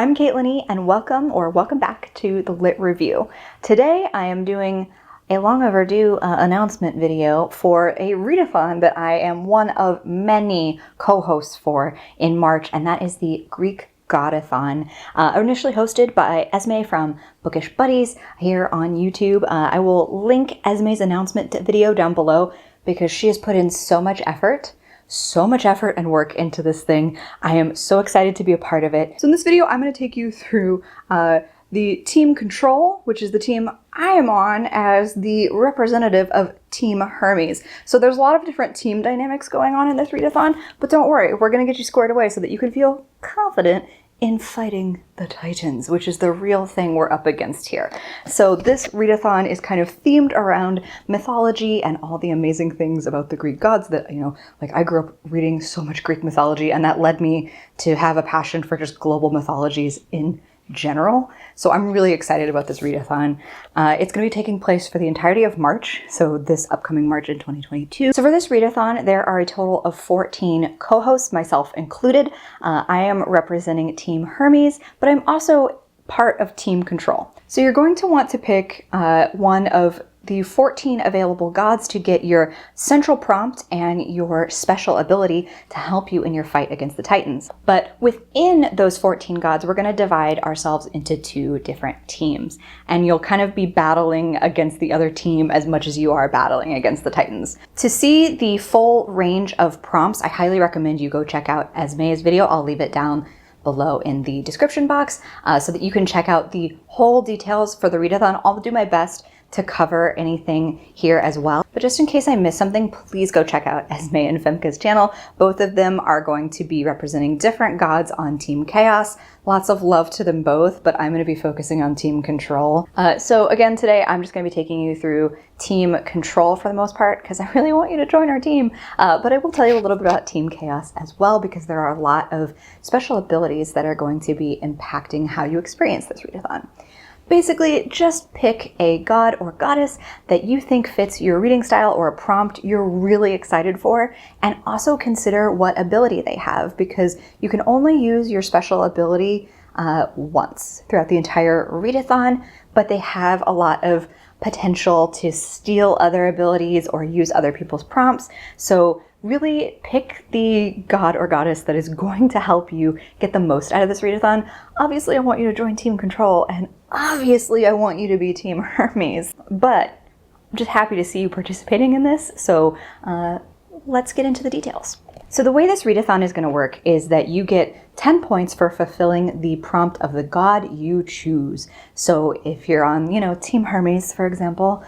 I'm Caitlin and welcome back to the Lit Review. Today I am doing a long overdue announcement video for a readathon that I am one of many co-hosts for in March, and that is the GreekGodAthon, initially hosted by Esmay from Bookish Buddies here on YouTube. I will link Esmay's announcement video down below because she has put in so much effort and work into this thing. I am so excited to be a part of it. So in this video, I'm going to take you through the Team Control, which is the team I am on as the representative of Team Hermes. So there's a lot of different team dynamics going on in this readathon, but don't worry, we're going to get you squared away so that you can feel confident in fighting the Titans, which is the real thing we're up against here. So this readathon is kind of themed around mythology and all the amazing things about the Greek gods that, like I grew up reading so much Greek mythology, and that led me to have a passion for just global mythologies in general. So I'm really excited about this readathon. It's going to be taking place for the entirety of March, so this upcoming March in 2022. So for this readathon, there are a total of 14 co-hosts, myself included. I am representing Team Hermes, but I'm also part of Team Control. So you're going to want to pick one of the 14 available gods to get your central prompt and your special ability to help you in your fight against the Titans. But within those 14 gods, we're going to divide ourselves into two different teams. And you'll kind of be battling against the other team as much as you are battling against the Titans. To see the full range of prompts, I highly recommend you go check out Esmay's video. I'll leave it down below in the description box so that you can check out the whole details for the readathon. I'll do my best to cover anything here as well. But just in case I miss something, please go check out Esmay and Femke's channel. Both of them are going to be representing different gods on Team Chaos. Lots of love to them both, but I'm going to be focusing on Team Control. So again, today I'm just going to be taking you through Team Control for the most part, because I really want you to join our team. But I will tell you a little bit about Team Chaos as well, because there are a lot of special abilities that are going to be impacting how you experience this readathon. Basically, just pick a god or goddess that you think fits your reading style or a prompt you're really excited for, and also consider what ability they have, because you can only use your special ability once throughout the entire readathon, but they have a lot of potential to steal other abilities or use other people's prompts. So really pick the god or goddess that is going to help you get the most out of this readathon. Obviously, I want you to join Team Control, and obviously I want you to be Team Hermes, but I'm just happy to see you participating in this, so let's get into the details. So the way this readathon is going to work is that you get 10 points for fulfilling the prompt of the god you choose. So if you're on, Team Hermes, for example,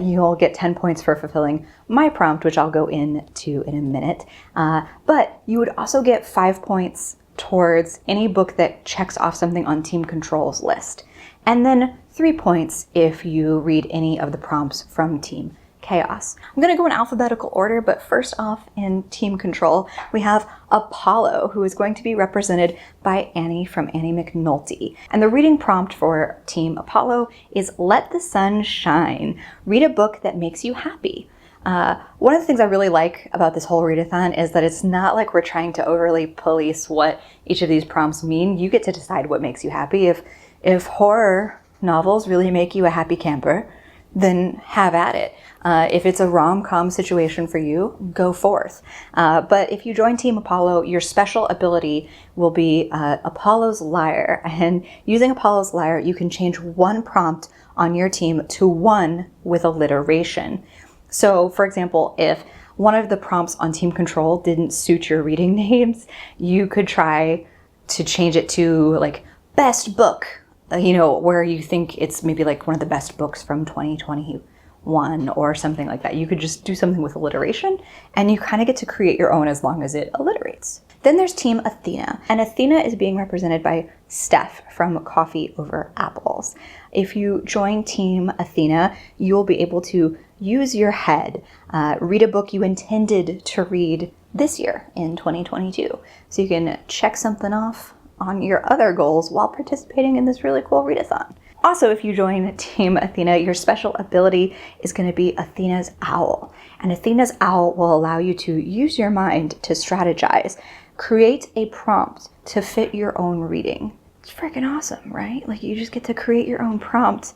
you'll get 10 points for fulfilling my prompt, which I'll go into in a minute. But you would also get 5 points towards any book that checks off something on Team Control's list. And then 3 points if you read any of the prompts from Team Chaos. I'm going to go in alphabetical order, but first off in Team Control, we have Apollo, who is going to be represented by Annie from Annie McNulty. And the reading prompt for Team Apollo is Let the Sun Shine. Read a book that makes you happy. One of the things I really like about this whole readathon is that it's not like we're trying to overly police what each of these prompts mean. You get to decide what makes you happy. If horror novels really make you a happy camper, then have at it. If it's a rom-com situation for you, go forth. But if you join Team Apollo, your special ability will be Apollo's Lyre. And using Apollo's Lyre, you can change one prompt on your team to one with alliteration. So, for example, if one of the prompts on Team Control didn't suit your reading names, you could try to change it to like best book, where you think it's maybe like one of the best books from 2021 or something like that. You could just do something with alliteration, and you kind of get to create your own as long as it alliterates. Then there's Team Athena, and Athena is being represented by Steff from Coffee Over Apples. If you join Team Athena, you will be able to use your head, read a book you intended to read this year in 2022. So you can check something off on your other goals while participating in this really cool readathon. Also, if you join Team Athena, your special ability is going to be Athena's Owl. And Athena's Owl will allow you to use your mind to strategize, create a prompt to fit your own reading, It's freaking awesome, right? Like, you just get to create your own prompt.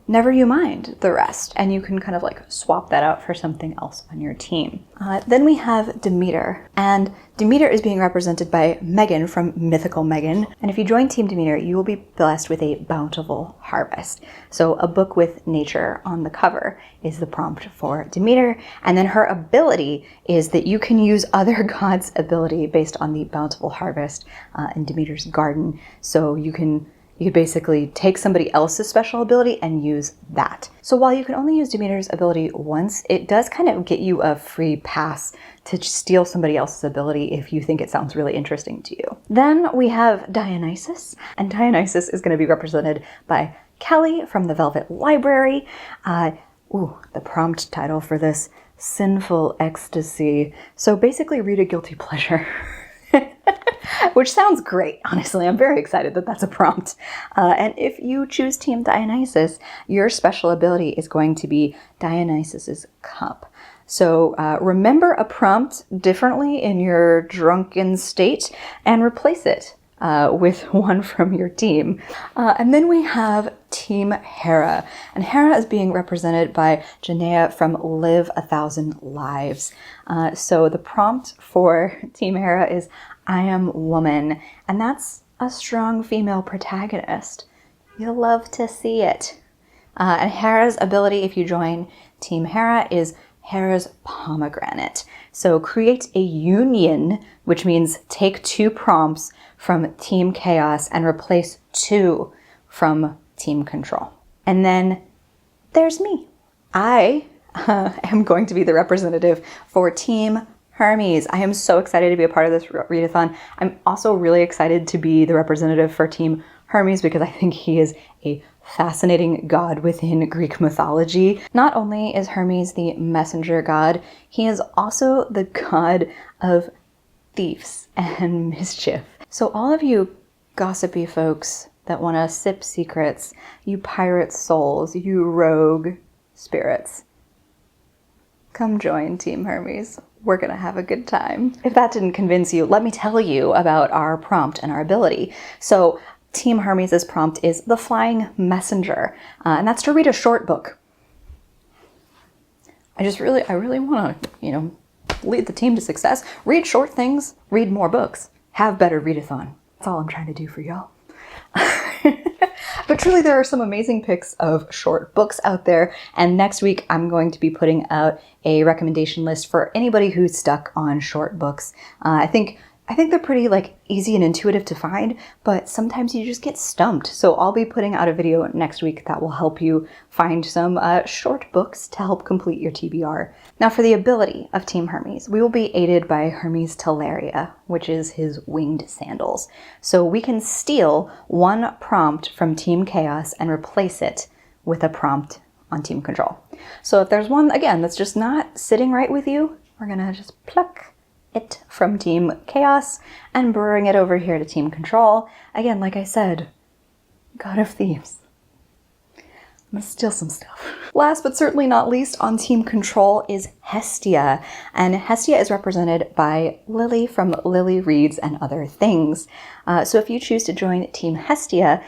Never you mind the rest, and you can kind of like swap that out for something else on your team. Then we have Demeter, and Demeter is being represented by Megan from Mythical Megan. And if you join Team Demeter, you will be blessed with a bountiful harvest. So a book with nature on the cover is the prompt for Demeter, and then her ability is that you can use other gods' ability based on the bountiful harvest in Demeter's garden. So you could basically take somebody else's special ability and use that. So while you can only use Demeter's ability once, it does kind of get you a free pass to steal somebody else's ability if you think it sounds really interesting to you. Then we have Dionysus, and Dionysus is going to be represented by Kelly from the Velvet Library. The prompt title for this, Sinful Ecstasy. So basically read a guilty pleasure. Which sounds great, honestly. I'm very excited that that's a prompt. And if you choose Team Dionysus, your special ability is going to be Dionysus's Cup. So remember a prompt differently in your drunken state and replace it with one from your team. And then we have Team Hera. And Hera is being represented by Janaea from Live a Thousand Lives. So the prompt for Team Hera is, I am woman. And that's a strong female protagonist. You'll love to see it. And Hera's ability, if you join Team Hera, is Hera's Pomegranate. So create a union, which means take 2 prompts from Team Chaos and replace 2 from Team Control. And then there's me. I am going to be the representative for Team Hermes. I am so excited to be a part of this readathon. I'm also really excited to be the representative for Team Hermes because I think he is a fascinating god within Greek mythology. Not only is Hermes the messenger god, he is also the god of thieves and mischief. So all of you gossipy folks that want to sip secrets, you pirate souls, you rogue spirits, come join Team Hermes. We're gonna have a good time. If that didn't convince you, let me tell you about our prompt and our ability. So Team Hermes' prompt is the Flying Messenger, and that's to read a short book. I really want to, lead the team to success. Read short things, read more books, have better readathon. That's all I'm trying to do for y'all. But truly, there are some amazing picks of short books out there, and next week I'm going to be putting out a recommendation list for anybody who's stuck on short books. I think they're pretty easy and intuitive to find, but sometimes you just get stumped. So I'll be putting out a video next week that will help you find some short books to help complete your TBR. Now for the ability of Team Hermes, we will be aided by Hermes Teleria, which is his winged sandals. So we can steal 1 prompt from Team Chaos and replace it with a prompt on Team Control. So if there's one, again, that's just not sitting right with you, we're gonna just pluck it from Team Chaos and bring it over here to Team Control. Again, like I said, God of Thieves. I'm gonna steal some stuff. Last but certainly not least on Team Control is Hestia. And Hestia is represented by Lily from Lily Reads and Other Things. So if you choose to join Team Hestia,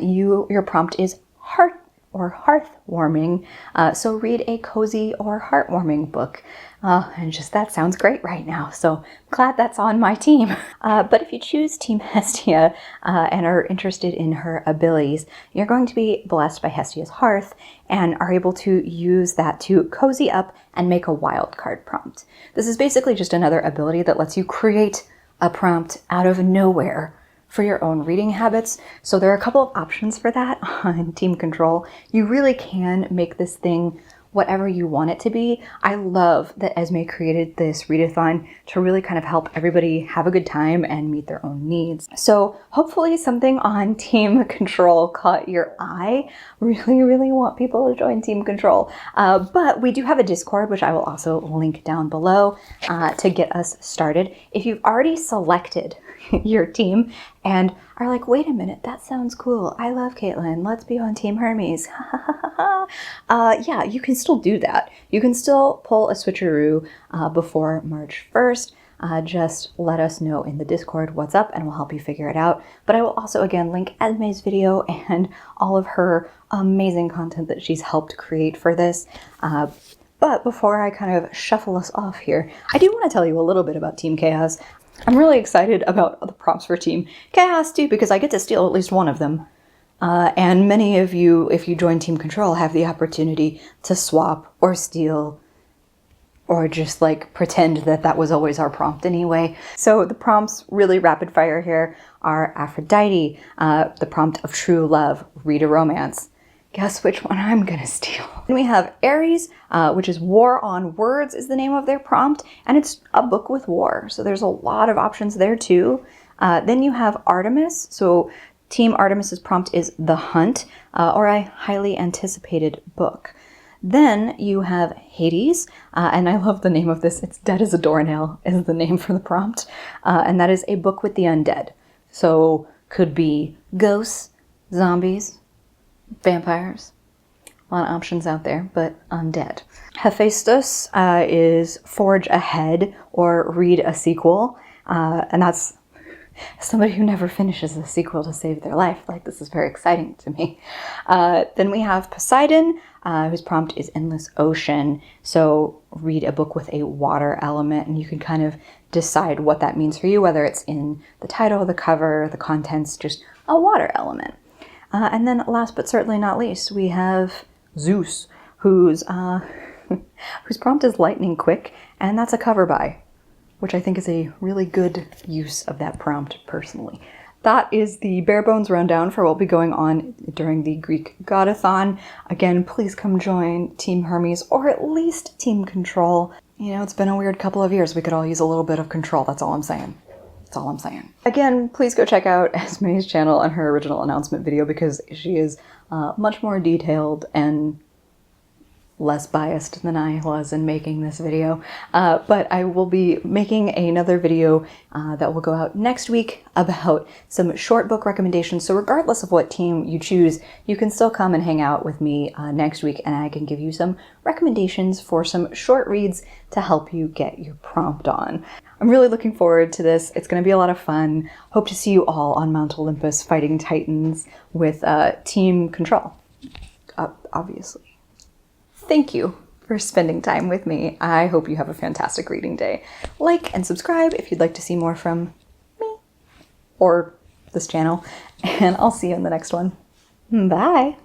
your prompt is heart or hearth-warming. So read a cozy or heartwarming book. And just that sounds great right now. So glad that's on my team. But if you choose Team Hestia and are interested in her abilities, you're going to be blessed by Hestia's Hearth and are able to use that to cozy up and make a wild card prompt. This is basically just another ability that lets you create a prompt out of nowhere for your own reading habits. So there are a couple of options for that on Team Control. You really can make this thing whatever you want it to be. I love that Esmay created this readathon to really kind of help everybody have a good time and meet their own needs. So hopefully something on Team Control caught your eye. Really want people to join Team Control. But we do have a Discord, which I will also link down below to get us started. If you've already selected your team and are like, wait a minute, that sounds cool. I love Caitlin. Let's be on Team Hermes. Yeah, you can start still do that. You can still pull a switcheroo before March 1st. Just let us know in the Discord what's up and we'll help you figure it out. But I will also again link Esmay's video and all of her amazing content that she's helped create for this. But before I kind of shuffle us off here, I do want to tell you a little bit about Team Chaos. I'm really excited about the prompts for Team Chaos too, because I get to steal at least one of them. And many of you, if you join Team Control, have the opportunity to swap or steal or just like pretend that that was always our prompt anyway. So the prompts, really rapid fire here, are Aphrodite, the prompt of true love, read a romance. Guess which one I'm gonna steal. Then we have Aries, which is War on Words is the name of their prompt, and it's a book with war. So there's a lot of options there too. Then you have Artemis. So Team Artemis's prompt is The Hunt, or a highly anticipated book. Then you have Hades, and I love the name of this. It's Dead as a Doornail is the name for the prompt, and that is a book with the undead. So could be ghosts, zombies, vampires, a lot of options out there, but undead. Hephaestus is Forge Ahead or Read a Sequel, and that's somebody who never finishes a sequel to save their life. Like, this is very exciting to me. Then we have Poseidon, whose prompt is Endless Ocean, so read a book with a water element, and you can kind of decide what that means for you, whether it's in the title, the cover, the contents, just a water element. And then last but certainly not least, we have Zeus, whose prompt is Lightning Quick, and that's a cover by, which I think is a really good use of that prompt personally. That is the bare bones rundown for what will be going on during the GreekGodAthon. Again, please come join Team Hermes or at least Team Control. You know, it's been a weird couple of years. We could all use a little bit of control. That's all I'm saying. That's all I'm saying. Again, please go check out Esmay's channel and her original announcement video because she is much more detailed and less biased than I was in making this video. But I will be making another video that will go out next week about some short book recommendations. So regardless of what team you choose, you can still come and hang out with me next week and I can give you some recommendations for some short reads to help you get your prompt on. I'm really looking forward to this. It's going to be a lot of fun. Hope to see you all on Mount Olympus fighting titans with Team Control, obviously. Thank you for spending time with me. I hope you have a fantastic reading day. Like and subscribe if you'd like to see more from me or this channel, and I'll see you in the next one. Bye!